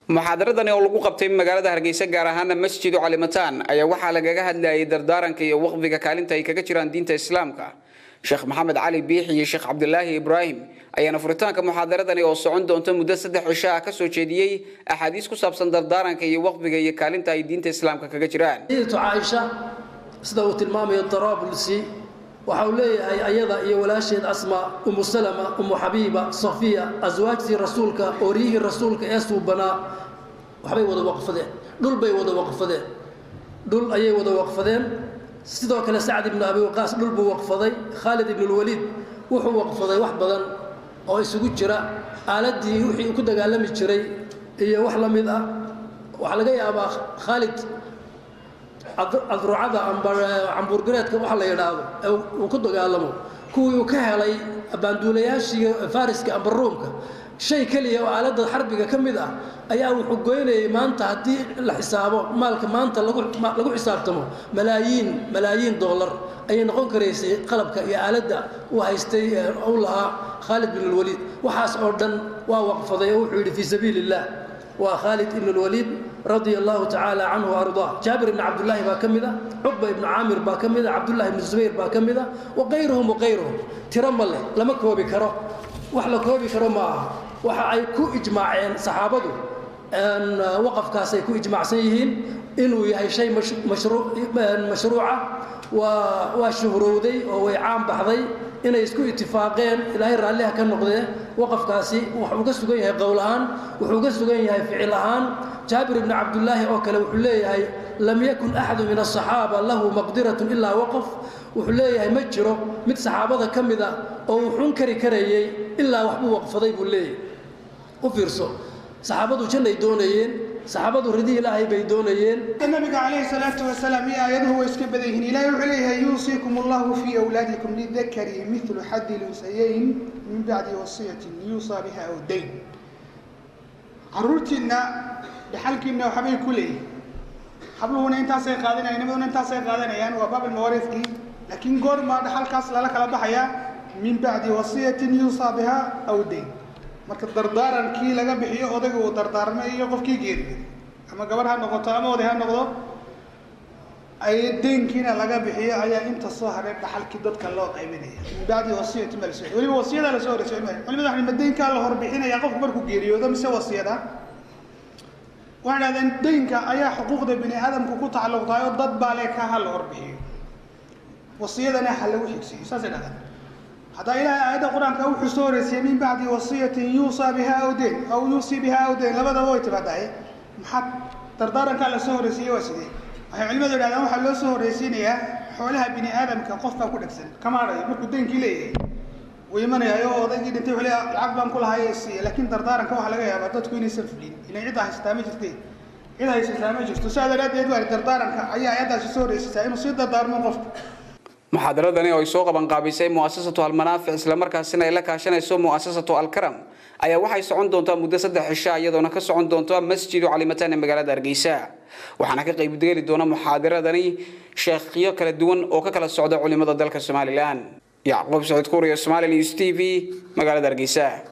محاضرتنا oo lagu qabtay magaalada Hargeysa gaar ahaan Masjid Calimataan ayaa waxa lagaga hadlayay dardaaranka iyo waqtiga kaalinta ay kaga jiraan diinta Islaamka. Sheekh Maxamed Ali Biixi iyo Sheekh Cabdullaahi Ibraahim ayaana furitaanka muxaadaradani oo socon doonta muddo 3 cisho ah ka soo jeediyay axaadiis ku saabsan dardaaranka iyo waqtiga iyo kaalinta ay diinta Islaamka kaga jiraan. Aisha sida uu tilmaamayo Darabulsi waxa uu leeyahay ayada iyo walaasheed Asma Salama Habiba Safiya azwaajti rasuulka oorihi rasuulka ee suubana waxbay wada waqfadeen dhul bay wada waqfadeen dhul ayay wada waqfadeen sidoo kale Sa'd ibn Abi Waqqas dhul buu waqfaday Khalid ibn al-Walid wuxuu waqfaday wax badan oo isugu jira aaladii wixii ku dagaalami jiray iyo wax la mid ah waxa laga yaabaa Khalid adrucada amburgereedka waxa la yiraahdo uu ku dagaalamo kuwii uu ka helay banduulayaashii Fariska amba Roomka shay kaliya oo aalada xarbiga kamid ah ayaa wuxuu goynayay maanta hadii la xisaabo maalka maanta lagu xisaabtamo malaayiin dollar ay noqon kareysay qalabka iyo aalada uu haystay oo lahaa Khalid ibn al-Walid waxaas oo dhan waa waqfaday oo wuxuu yiri fi sabiilillah وخالد بن الوليد رضي الله تعالى عنه وارضاه جابر بن عبد الله باكمده عقبه بن عامر باكمده عبد الله بن الزبير باكمده وغيرهم ترمل لما كوبي كرو وحلا كوبي كرو ما waxa ay ku ijmaaceen saxaabadu waqaf kaasay ku ijmaacsan yihiin inuu yahay shay mashruuca waa shuhrowday oo way caan baxday inay isku ittifaaqeen ilaahay raaliha ka noqdee waqafkaasi wuxuu ka sugan yahay qowl ahaan wuxuu ka sugan yahay ficil ahaan Jaabir ibn Abdullah oo kale wuxuu leeyahay lam yakun ahad min as-sahaba lahu maqdiratun illa waqaf wuxuu leeyahay ma jiro mid saxaabada kamida oo wuxuu kari karayay illa waxbu waqfaday buu leeyahay u fiirso saxaabadu jannay doonayeen saxaabadu ridii ilaahay bay doonayeen nabiga kaleey salaatu wasalaam ayaduhu way iska badan yihiin ilaahay wuxuu leeyahay yuusikumullahu fi awladikum lidhakari mithlu haddil unsayayn min ba'di wasiyatin yuusa biha aw dayn arurtina dhaxalkiina waxbay ku leeyihiin habluuna intaasay qaadanayaan nimaduna intaasay qaadanayaan waa baab al-mawarithki laakiin goorma dhaxalkaas la kala baxaya min ba'di wasiyatin yuusa biha aw dayn marka dardaarankii laga bixiyo odayga uu dardaarmay iyo qofkii geeriyay ama gabar ha noqoto ama oday ha noqdo ay deynkiina laga bixiyo ayaa inta soo haray dhaxalkii dadka loo qaybinaya baadi wasiyada malso wali wasiyada la soo horeysay culimada waxay deynka la horbixinaya qofku markuu geeriyoodo mise wasiyada waxaan deynka ayaa xuquuqda bini aadamku ku tacalluqday oo dad baa leh ka hal horbixiyo wasiyadana hal lagu xigsiyo saasana هذا إلى آيات القرآن كأو حصور من بعد وصية يوصى بها أو دين أو يوصي بها أو دين لبدا ويت بعدها محط تردارا كلا سهر سي وسيدي علم ذو العلم حلو سهر سينيا حولها بني آدم كقفة كل أكسن كما رأي مركو دين كليه ويمن يا يو ذي دين تقول العقبان كلها هي السي لكن تردارا كوا حلقة يا بدو تكوني سفلين إن عدها استعمل جستي عدها استعمل جست سعد لا يدوار تردارا كأي عدها سهر سي إنه صيد دار من قفة محاضرتني oo soo qaban qaabisay muassasatu al-manaafic isla markaasina ay la kaashanayso muassasatu al-karam ayaa waxay socon doontaa muddo 3 cisho iyadoona ka socon doonta Masjid Calimataan ee magaalada Hargeysa waxaana ka qayb geli doona muxaadaradani sheekhiyo kala duwan oo ka kala socda culimada dalka Soomaaliland Yacquub Saciid Kuuriye Somali News TV magaalada Hargeysa